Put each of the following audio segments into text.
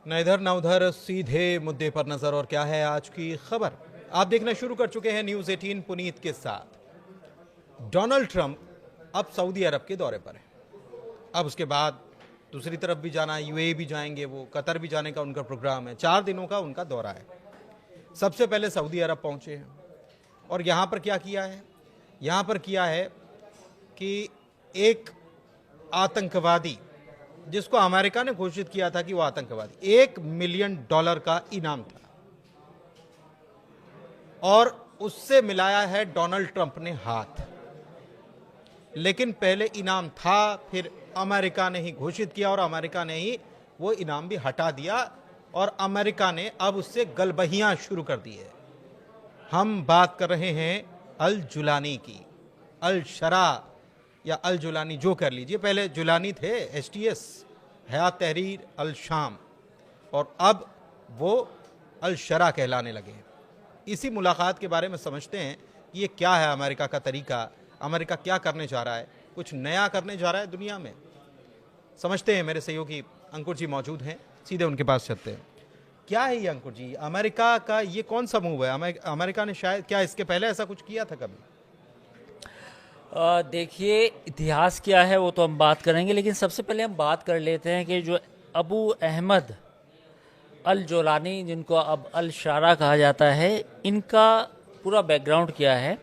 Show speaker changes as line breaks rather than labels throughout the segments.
न इधर न उधर, सीधे मुद्दे पर नजर। और क्या है आज की खबर, आप देखना शुरू कर चुके हैं न्यूज 18 पुनीत के साथ। डोनाल्ड ट्रंप अब सऊदी अरब के दौरे पर है। अब उसके बाद दूसरी तरफ भी जाना है, यूएई भी जाएंगे, वो कतर भी जाने का उनका प्रोग्राम है। 4 दिनों का उनका दौरा है। सबसे पहले सऊदी अरब पहुंचे हैं और यहां पर क्या किया है, यहां पर किया है कि एक आतंकवादी जिसको अमेरिका ने घोषित किया था कि वो आतंकवादी, $1 मिलियन का इनाम था और उससे मिलाया है डोनाल्ड ट्रंप ने हाथ। लेकिन पहले इनाम था, फिर अमेरिका ने ही घोषित किया और अमेरिका ने ही वो इनाम भी हटा दिया और अमेरिका ने अब उससे गलबहियां शुरू कर दी है। हम बात कर रहे हैं अल जुलानी की, अल शरा या अल जुलानी जो कर लीजिए। पहले जुलानी थे एसटीएस, हयात तहरीर अल शाम, और अब वो अल शरा कहलाने लगे हैं। इसी मुलाकात के बारे में समझते हैं कि ये क्या है अमेरिका का तरीका, अमेरिका क्या करने जा रहा है, कुछ नया करने जा रहा है दुनिया में। समझते हैं, मेरे सहयोगी अंकुर जी मौजूद हैं, सीधे उनके पास चलते हैं। क्या है ये अंकुर जी, अमेरिका का ये कौन सा मूव है? अमेरिका ने शायद, क्या इसके पहले ऐसा कुछ किया था कभी?
देखिए, इतिहास क्या है वो तो हम बात करेंगे, लेकिन सबसे पहले हम बात कर लेते हैं कि जो अबू अहमद अल जोलानी, जिनको अब अल शारा कहा जाता है, इनका पूरा बैकग्राउंड क्या है।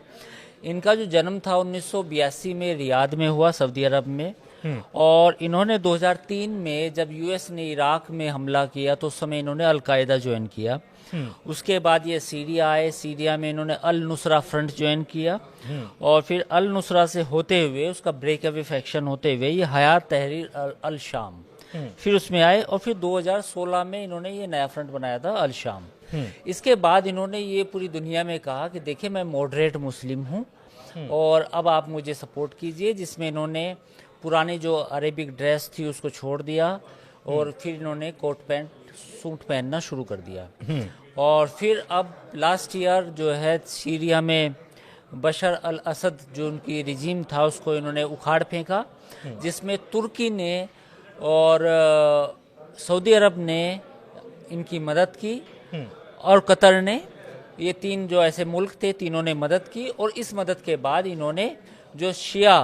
इनका जो जन्म था 1982 में रियाद में हुआ, सऊदी अरब में। और इन्होंने 2003 में जब यूएस ने इराक में हमला किया तो उस समय इन्होंने अल कायदा ज्वाइन किया। उसके बाद ये सीरिया आए, सीरिया में इन्होंने अल नुसरा फ्रंट ज्वाइन किया और फिर अल नुसरा से होते हुए, उसका ब्रेक अवे फैक्शन होते हुए, ये हयात तहरीर अल शाम, फिर उसमें आए और फिर 2016 में इन्होंने ये नया फ्रंट बनाया था अल शाम। इसके बाद इन्होंने ये पूरी दुनिया में कहा कि देखिए, मैं मॉडरेट मुस्लिम हूँ और अब आप मुझे सपोर्ट कीजिए, जिसमें इन्होंने पुरानी जो अरेबिक ड्रेस थी उसको छोड़ दिया और फिर इन्होंने कोट पैंट सूट पहनना शुरू कर दिया। और फिर अब लास्ट ईयर जो है सीरिया में बशर अल असद जो उनकी रिजीम था उसको इन्होंने उखाड़ फेंका, जिसमें तुर्की ने और सऊदी अरब ने इनकी मदद की और कतर ने, ये 3 जो ऐसे मुल्क थे, तीनों ने मदद की। और इस मदद के बाद इन्होंने जो शिया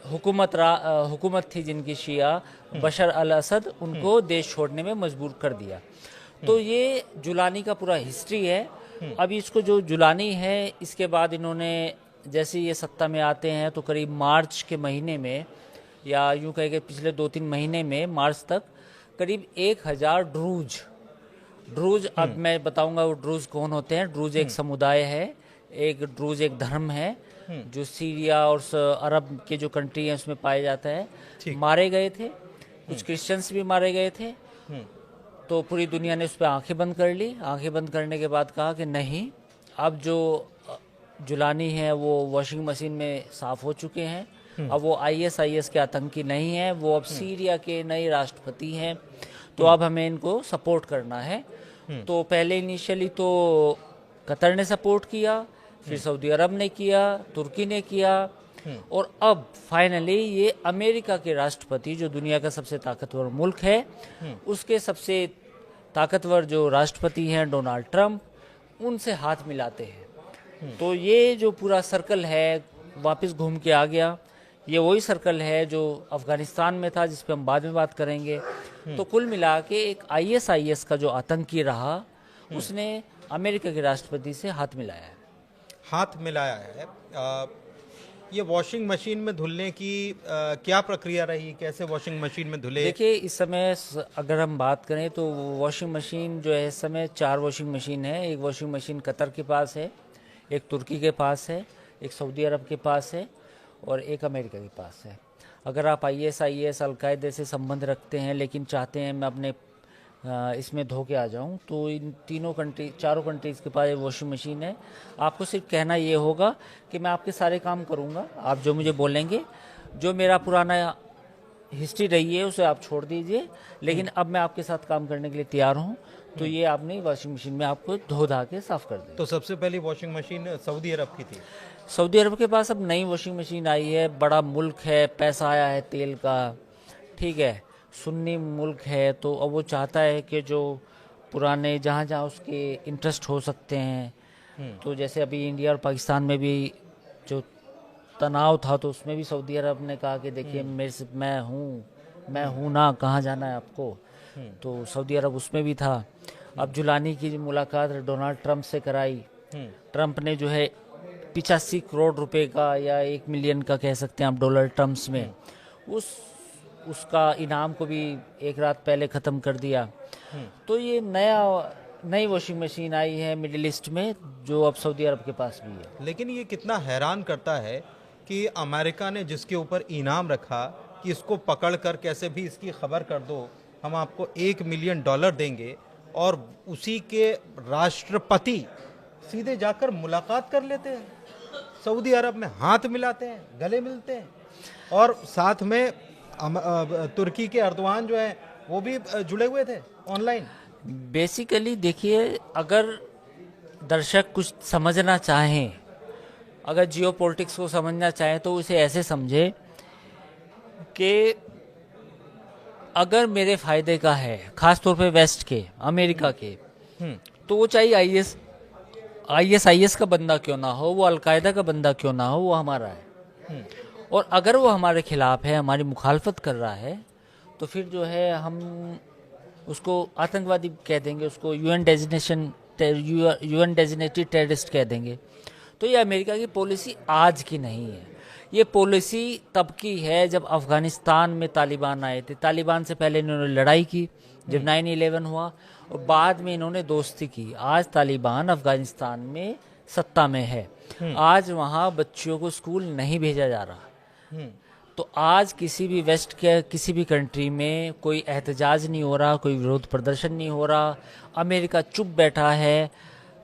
हुकूमत थी, जिनकी शिया बशर अल असद, उनको देश छोड़ने में मजबूर कर दिया। तो ये जुलानी का पूरा हिस्ट्री है। अभी इसको जो जुलानी है, इसके बाद इन्होंने जैसे ये सत्ता में आते हैं तो करीब मार्च के महीने में, या यूं कहे कि पिछले 2-3 महीने में, मार्च तक करीब 1000 ड्रूज, अब मैं बताऊंगा वो ड्रूज कौन होते हैं। ड्रूज एक समुदाय है, एक ड्रूज एक धर्म है जो सीरिया और अरब के जो कंट्री है उसमें पाया जाता है। मारे गए थे, कुछ क्रिश्चियंस भी मारे गए थे। तो पूरी दुनिया ने उस पर आंखें बंद कर ली। आंखें बंद करने के बाद कहा कि नहीं, अब जो जुलानी है वो वॉशिंग मशीन में साफ हो चुके हैं। अब वो आईएस के आतंकी नहीं है, वो अब सीरिया के नए राष्ट्रपति हैं, तो अब हमें इनको सपोर्ट करना है। तो पहले इनिशियली तो कतर ने सपोर्ट किया, फिर सऊदी अरब ने किया, तुर्की ने किया, और अब फाइनली ये अमेरिका के राष्ट्रपति, जो दुनिया का सबसे ताकतवर मुल्क है, उसके सबसे ताकतवर जो राष्ट्रपति हैं डोनाल्ड ट्रंप, उनसे हाथ मिलाते हैं। तो ये जो पूरा सर्कल है वापस घूम के आ गया। ये वही सर्कल है जो अफगानिस्तान में था, जिस पे हम बाद में बात करेंगे। तो कुल मिला के एक आईएस का जो आतंकी रहा, उसने अमेरिका के राष्ट्रपति से हाथ मिलाया है।
ये वॉशिंग मशीन में धुलने की क्या प्रक्रिया रही, कैसे वॉशिंग मशीन में धुले?
देखिए, इस समय अगर हम बात करें तो वॉशिंग मशीन जो है, इस समय 4 वॉशिंग मशीन है। एक वॉशिंग मशीन कतर के पास है, एक तुर्की के पास है, एक सऊदी अरब के पास है और एक अमेरिका के पास है। अगर आप आईएस अलकायदे से संबंध रखते हैं लेकिन चाहते हैं मैं अपने इसमें धो के आ जाऊं, तो इन चारों कंट्रीज़ के पास वॉशिंग मशीन है। आपको सिर्फ कहना ये होगा कि मैं आपके सारे काम करूंगा, आप जो मुझे बोलेंगे, जो मेरा पुराना हिस्ट्री रही है उसे आप छोड़ दीजिए, लेकिन अब मैं आपके साथ काम करने के लिए तैयार हूं। तो ये आपने वॉशिंग मशीन में आपको धो धा के साफ कर दें।
तो सबसे पहली वॉशिंग मशीन सऊदी अरब की थी।
सऊदी अरब के पास अब नई वॉशिंग मशीन आई है, बड़ा मुल्क है, पैसा आया है तेल का, ठीक है, सुन्नी मुल्क है, तो अब वो चाहता है कि जो पुराने जहाँ जहाँ उसके इंटरेस्ट हो सकते हैं, तो जैसे अभी इंडिया और पाकिस्तान में भी जो तनाव था, तो उसमें भी सऊदी अरब ने कहा कि देखिए मेरे से मैं हूँ ना, कहाँ जाना है आपको। तो सऊदी अरब उसमें भी था। अब जुलानी की मुलाकात डोनाल्ड ट्रंप से कराई। ट्रंप ने जो है 85 करोड़ रुपए का या 1 मिलियन का कह सकते हैं आप डॉलर टर्म्स में, उसका इनाम को भी एक रात पहले ख़त्म कर दिया। तो ये नई वॉशिंग मशीन आई है मिडिल ईस्ट में, जो अब सऊदी अरब के पास भी है।
लेकिन ये कितना हैरान करता है कि अमेरिका ने जिसके ऊपर इनाम रखा कि इसको पकड़ कर कैसे भी इसकी खबर कर दो, हम आपको $1 मिलियन देंगे, और उसी के राष्ट्रपति सीधे जाकर मुलाकात कर लेते हैं, सऊदी अरब में हाथ मिलाते हैं, गले मिलते हैं, और साथ में तुर्की के अर्दवान जो है वो भी जुड़े हुए थे ऑनलाइन।
बेसिकली देखिए, अगर दर्शक कुछ समझना चाहें, अगर जियोपॉलिटिक्स को समझना चाहें, तो उसे ऐसे समझे कि अगर मेरे फायदे का है, खास तौर पे वेस्ट के, अमेरिका के, तो वो चाहे आईएस का बंदा क्यों ना हो, वो अलकायदा का बंदा क्यों ना हो, वो हमारा है। और अगर वो हमारे खिलाफ है, हमारी मुखालफत कर रहा है, तो फिर जो है हम उसको आतंकवादी कह देंगे, उसको यूएन डेजिग्नेटेड टेररिस्ट कह देंगे। तो ये अमेरिका की पॉलिसी आज की नहीं है, ये पॉलिसी तब की है जब अफ़गानिस्तान में तालिबान आए थे। तालिबान से पहले इन्होंने लड़ाई की जब 9/11 हुआ, और बाद में इन्होंने दोस्ती की। आज तालिबान अफ़गानिस्तान में सत्ता में है, आज वहाँ बच्चियों को स्कूल नहीं भेजा जा रहा। तो आज किसी भी वेस्ट के किसी भी कंट्री में कोई एहतजाज नहीं हो रहा, कोई विरोध प्रदर्शन नहीं हो रहा, अमेरिका चुप बैठा है,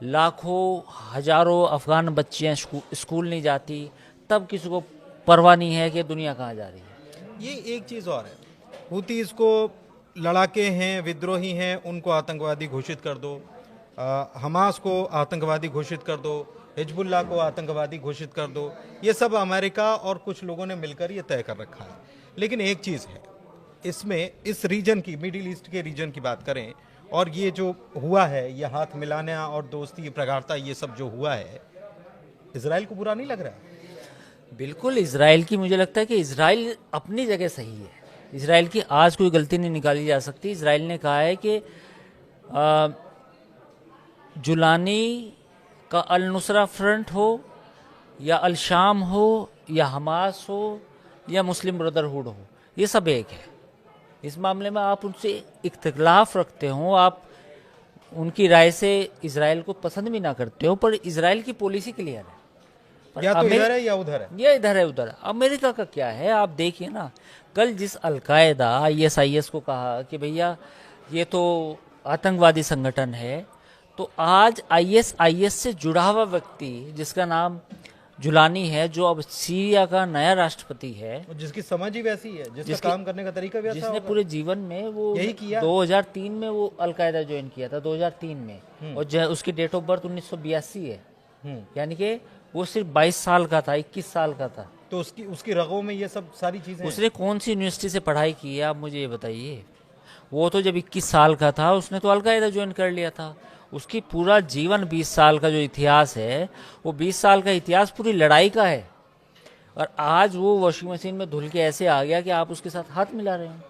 लाखों हजारों अफगान बच्चियां स्कूल नहीं जाती, तब किसी को परवाह नहीं है कि दुनिया कहाँ जा रही है।
ये एक चीज़ और है, हुती इसको लड़ाके हैं, विद्रोही हैं, उनको आतंकवादी घोषित कर दो, हमास को आतंकवादी घोषित कर दो, हिजबुल्लाह को आतंकवादी घोषित कर दो, ये सब अमेरिका और कुछ लोगों ने मिलकर ये तय कर रखा है। लेकिन एक चीज़ है इसमें, इस रीजन की, मिडिल ईस्ट के रीजन की बात करें, और ये जो हुआ है, ये हाथ मिलाना और दोस्ती प्रगाढ़ता, ये सब जो हुआ है, इजराइल को बुरा नहीं लग रहा?
बिल्कुल, इजराइल की, मुझे लगता है कि इजराइल अपनी जगह सही है। इजराइल की आज कोई गलती नहीं निकाली जा सकती। इजराइल ने कहा है कि जुलानी का अल नुसरा फ्रंट हो, या अल शाम हो, या हमास हो, या मुस्लिम ब्रदरहुड हो, ये सब एक है। इस मामले में आप उनसे इख्तिलाफ रखते हो, आप उनकी राय से इजराइल को पसंद भी ना करते हो, पर इजराइल की पॉलिसी क्लियर है।
या तो इधर है या उधर है,
या इधर है उधर है। अमेरिका का क्या है, आप देखिए ना, कल जिस अलकायदा ISIS को कहा कि भैया ये तो आतंकवादी संगठन है, तो आज ISIS से जुड़ा हुआ व्यक्ति जिसका नाम जुलानी है, जो अब सीरिया का नया राष्ट्रपति है,
जिसकी समझ ही वैसी है, जिसका काम करने का तरीका भी ऐसा
जिसने
होगा।
पूरे जीवन में वो
यही किया।
2003 में वो अलकायदा ज्वाइन किया था, 2003 में, और उसकी डेट ऑफ बर्थ 1982 है, यानी कि वो सिर्फ 22 साल का था, 21 साल का था।
तो उसकी रगों में ये सब सारी चीजें।
उसने कौन सी यूनिवर्सिटी से पढ़ाई की है, आप मुझे ये बताइए। वो तो जब 21 साल का था, उसने तो अलकायदा ज्वाइन कर लिया था। उसकी पूरा जीवन 20 साल का जो इतिहास है, वो 20 साल का इतिहास पूरी लड़ाई का है, और आज वो वॉशिंग मशीन में धुल के ऐसे आ गया कि आप उसके साथ हाथ मिला रहे हैं।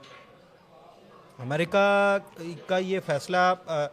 अमेरिका का ये फैसला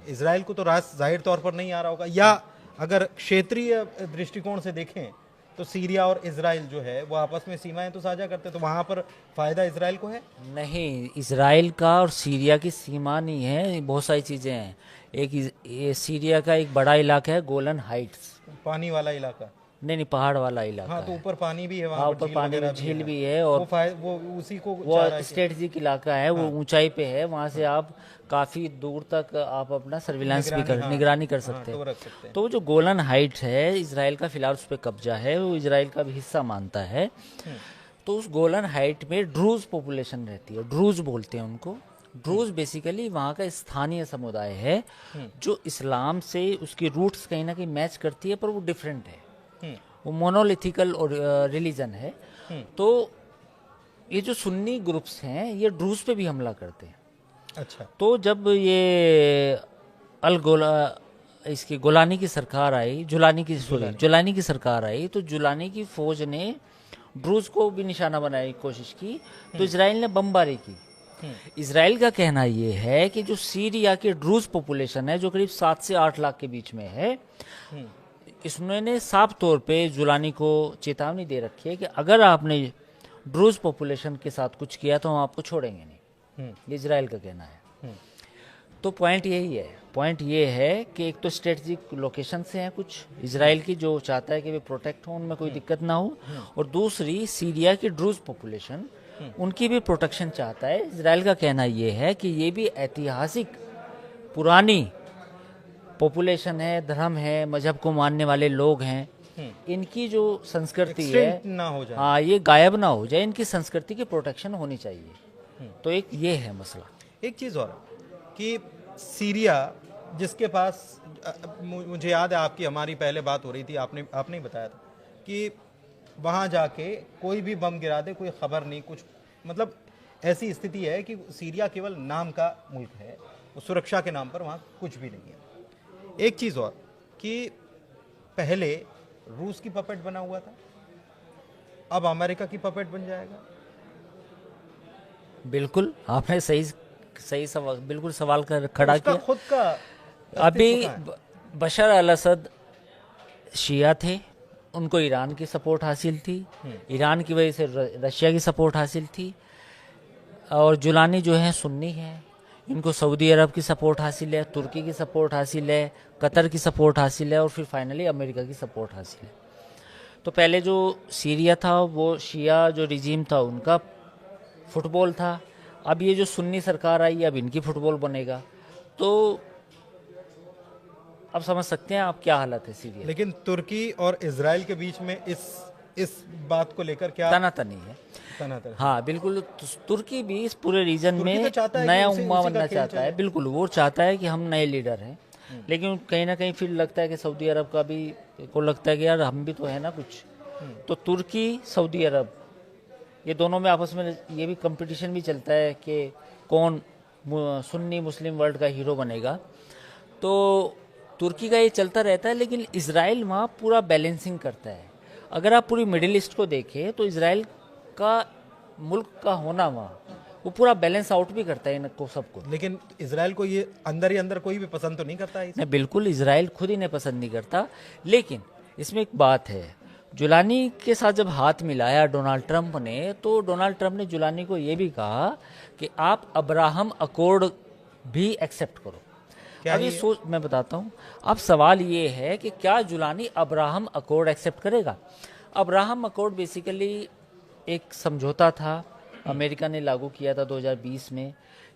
इजराइल को तो जाहिर तौर पर नहीं आ रहा होगा, या अगर क्षेत्रीय दृष्टिकोण से देखें तो सीरिया और इजराइल जो है वो आपस में सीमाएं तो साझा करते, तो वहां पर फायदा इजराइल को है?
नहीं, इजराइल का और सीरिया की सीमा नहीं है, बहुत सारी चीज़ें हैं। ये सीरिया का एक बड़ा इलाका है गोलन हाइट्स,
पानी वाला इलाका।
नहीं, पहाड़ वाला इलाका।
हाँ, तो ऊपर पानी भी है
हाँ,
वहाँ,
ऊपर पानी में झील भी है, और
वो उसी को
वो स्ट्रेटेजिक इलाका है, वो ऊंचाई पे है, वहाँ से आप काफ़ी दूर तक आप अपना सर्विलांस भी निगरानी कर सकते हैं। तो वो जो गोलन हाइट्स है, इजराइल का फिलहाल उस पर कब्जा है, वो इजराइल का भी हिस्सा मानता है। तो उस गोलन हाइट में ड्रूज पॉपुलेशन रहती है, ड्रूज बोलते हैं उनको। ड्रूज बेसिकली वहाँ का स्थानीय समुदाय है, जो इस्लाम से उसकी रूट्स कहीं ना कहीं मैच करती है, पर वो डिफरेंट है, वो मोनोलिथिकल और रिलीजन है। तो ये जो सुन्नी ग्रुप्स हैं ये ड्रूज पे भी हमला करते हैं।
अच्छा।
तो जब ये अल गोला इसकी गोलानी की सरकार आई, जुलानी की सरकार आई, तो जुलानी की फौज ने ड्रूज को भी निशाना बनाने की कोशिश की, तो इसराइल ने बमबारी की। इसराइल का कहना ये है कि जो सीरिया की ड्रूज पॉपुलेशन है जो करीब 7 से 8 लाख के बीच में है, इसने साफ तौर पे जुलानी को चेतावनी दे रखी है कि अगर आपने ड्रूज पॉपुलेशन के साथ कुछ किया तो हम आपको छोड़ेंगे नहीं। ये इसराइल का कहना है। तो पॉइंट यही है, पॉइंट ये है कि एक तो स्ट्रेटजिक लोकेशन से हैं कुछ इसराइल की जो चाहता है कि वे प्रोटेक्ट हों, उनमें कोई दिक्कत ना हो, और दूसरी सीरिया की ड्रूज पॉपुलेशन उनकी भी प्रोटेक्शन चाहता है। इसराइल का कहना ये है कि ये भी ऐतिहासिक पुरानी पॉपुलेशन है, धर्म है, मजहब को मानने वाले लोग हैं, इनकी जो संस्कृति है
एक्सटिंक्ट ना हो जाए,
हाँ ये गायब ना हो जाए, इनकी संस्कृति की प्रोटेक्शन होनी चाहिए। तो एक ये है मसला।
एक चीज़ और कि सीरिया जिसके पास मुझे याद है आपकी हमारी पहले बात हो रही थी, आपने ही बताया था कि वहाँ जाके कोई भी बम गिरा दे कोई खबर नहीं, कुछ मतलब ऐसी स्थिति है कि सीरिया केवल नाम का मुल्क है, सुरक्षा के नाम पर वहाँ कुछ भी नहीं है। एक चीज़ और कि पहले रूस की पपेट बना हुआ था, अब अमेरिका की पपेट बन जाएगा।
बिल्कुल आपने सही सवाल, बिल्कुल सवाल खड़ा किया।
खुद का
अभी बशर अल असद शिया थे, उनको ईरान की सपोर्ट हासिल थी, ईरान की वजह से रशिया की सपोर्ट हासिल थी, और जुलानी जो है सुन्नी है, इनको सऊदी अरब की सपोर्ट हासिल है, तुर्की की सपोर्ट हासिल है, कतर की सपोर्ट हासिल है, और फिर फाइनली अमेरिका की सपोर्ट हासिल है। तो पहले जो सीरिया था वो शिया जो रिजीम था उनका फुटबॉल था, अब ये जो सुन्नी सरकार आई अब इनकी फुटबॉल बनेगा। तो अब समझ सकते हैं आप क्या हालत है सीरिया।
लेकिन तुर्की और इजराइल के बीच में इस बात को लेकर क्या
तनातनी है।
तनातनी?
हाँ बिल्कुल, तुर्की भी इस पूरे रीजन में
तो
नया उम्मा बनना चाहता है। बिल्कुल वो चाहता है कि हम नए लीडर हैं, लेकिन कहीं ना कहीं फिर लगता है कि सऊदी अरब का भी को लगता है कि यार हम भी तो है ना कुछ। तो तुर्की सऊदी अरब ये दोनों में आपस में ये भी कंपटीशन भी चलता है कि कौन सुन्नी मुस्लिम वर्ल्ड का हीरो बनेगा। तो तुर्की का ये चलता रहता है, लेकिन इजराइल वहाँ पूरा बैलेंसिंग करता है। अगर आप पूरी मिडिल ईस्ट को देखें तो इजराइल का मुल्क का होना वहाँ वो पूरा बैलेंस आउट भी करता है इनको सबको।
लेकिन इजराइल को ये अंदर ही अंदर कोई भी पसंद तो नहीं करता है
नहीं, बिल्कुल इजराइल खुद ही ने पसंद नहीं करता। लेकिन इसमें एक बात है, जुलानी के साथ जब हाथ मिलाया डोनाल्ड ट्रंप ने, तो डोनाल्ड ट्रंप ने जुलानी को ये भी कहा कि आप अब्राहम अकॉर्ड भी एक्सेप्ट करो। अभी सोच मैं बताता हूँ। अब सवाल ये है कि क्या जुलानी अब्राहम अकॉर्ड एक्सेप्ट करेगा। अब्राहम अकॉर्ड बेसिकली एक समझौता था, अमेरिका ने लागू किया था 2020 में,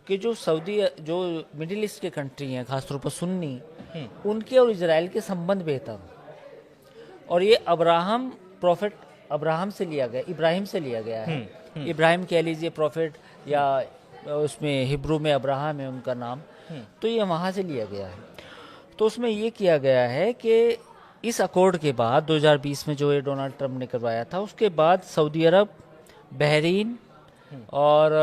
कि जो मिडिल ईस्ट के कंट्री हैं खासतौर पर सुन्नी, उनके और इजराइल के संबंध बेहतर हो। और ये प्रॉफिट अब्राहम से लिया गया, इब्राहिम से लिया गया है। इब्राहिम कह लीजिए प्रॉफिट, या उसमें हिब्रू में अब्राहम है उनका नाम, तो ये वहाँ से लिया गया है। तो उसमें ये किया गया है कि इस अकॉर्ड के बाद 2020 में जो ये डोनाल्ड ट्रंप ने करवाया था, उसके बाद सऊदी अरब, बहरीन और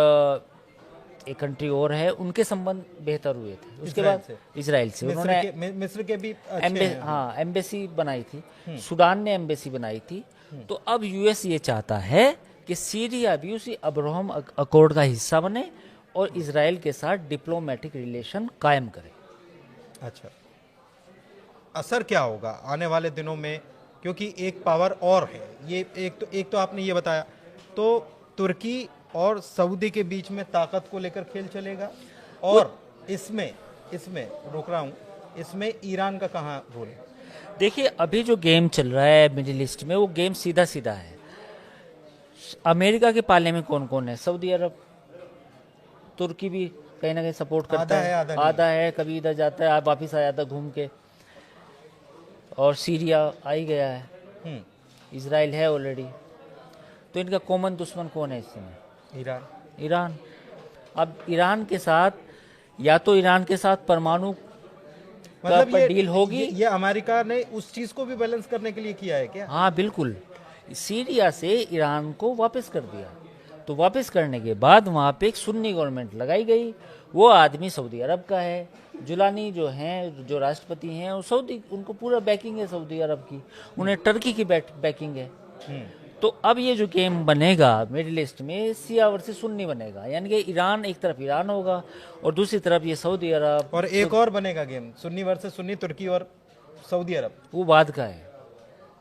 एक कंट्री और है, उनके संबंध बेहतर हुए थे। उसके बाद इजराइल से उन्होंने
मिस्र के भी
एम्बेसी बनाई थी, सूडान ने एम्बेसी बनाई थी। तो अब यूएस ये चाहता है कि सीरिया भी उसी अब्राहम अकॉर्ड का हिस्सा बने और इजराइल के साथ डिप्लोमेटिक रिलेशन कायम करे।
अच्छा, असर क्या होगा आने वाले दिनों में, क्योंकि एक पावर और है ये, एक तो आपने ये बताया, तो तुर्की और सऊदी के बीच में ताकत को लेकर खेल चलेगा, और इसमें रोक रहा हूँ, इसमें ईरान का कहाँ रोल है?
देखिए अभी जो गेम चल रहा है मिडिल ईस्ट में, वो गेम सीधा सीधा है। अमेरिका के पाले में कौन कौन है? सऊदी अरब, तुर्की भी कहीं ना कहीं सपोर्ट करता है, आधा है, कभी इधर जाता है वापिस आ जाता घूम के, और सीरिया आ ही गया है, इजराइल है ऑलरेडी। तो इनका कॉमन दुश्मन कौन है इस समय? ईरान। अब ईरान के साथ, या तो ईरान के साथ परमाणु
मतलब
पर डील होगी,
ये अमेरिका ने उस चीज को भी बैलेंस करने के लिए किया है क्या?
हाँ बिल्कुल, सीरिया से ईरान को वापस कर दिया। तो वापस करने के बाद वहाँ पे एक सुन्नी गवर्नमेंट लगाई गई। वो आदमी सऊदी अरब का है। जुलानी जो हैं, जो राष्ट्रपति हैं, वो सऊदी, उनको पूरा बैकिंग है सऊदी अरब की, उन्हें टर्की की बैकिंग है। तो अब ये जो गेम बनेगा मिडिल ईस्ट में, शिया वर्सेस सुन्नी बनेगा, यानी कि ईरान, एक तरफ ईरान होगा और दूसरी तरफ ये सऊदी अरब।
और एक और बनेगा गेम, सुन्नी वर्सेस सुन्नी, तुर्की और सऊदी अरब।
वो बाद का है,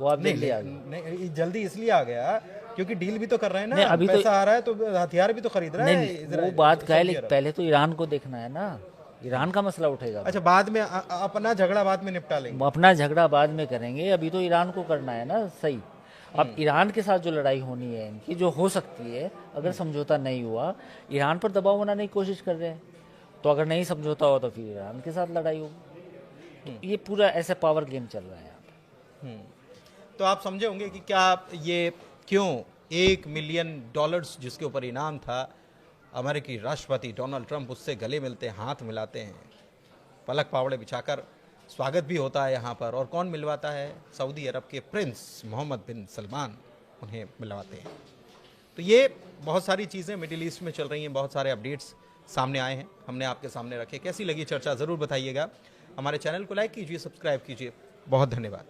वो आप देख लिया।
नहीं, जल्दी इसलिए आ गया क्योंकि डील भी तो कर रहे हैं ना,
अभी
पैसा आ रहा है तो हथियार भी तो खरीद रहा है
वो बात का है, लेकिन पहले तो ईरान को देखना है ना, ईरान का मसला उठेगा।
अच्छा, बाद में अपना झगड़ा बाद में निपटा लेंगे।
अपना झगड़ा बाद में करेंगे, अभी तो ईरान को करना है ना सही। अब ईरान के साथ जो लड़ाई होनी है इनकी, जो हो सकती है अगर समझौता नहीं हुआ, ईरान पर दबाव बनाने की कोशिश कर रहे हैं, तो अगर नहीं समझौता हो तो फिर ईरान के साथ लड़ाई होगी। तो ये पूरा ऐसा पावर गेम चल रहा है यहाँ पे।
तो आप समझे होंगे कि क्या ये क्यों $1 मिलियन जिसके ऊपर इनाम था, अमेरिकी राष्ट्रपति डोनाल्ड ट्रंप उससे गले मिलते हैं, हाथ मिलाते हैं, पलक पावड़े बिछाकर स्वागत भी होता है यहाँ पर। और कौन मिलवाता है? सऊदी अरब के प्रिंस मोहम्मद बिन सलमान उन्हें मिलवाते हैं। तो ये बहुत सारी चीज़ें मिडिल ईस्ट में चल रही हैं, बहुत सारे अपडेट्स सामने आए हैं, हमने आपके सामने रखे। कैसी लगी चर्चा ज़रूर बताइएगा। हमारे चैनल को लाइक कीजिए, सब्सक्राइब कीजिए। बहुत धन्यवाद।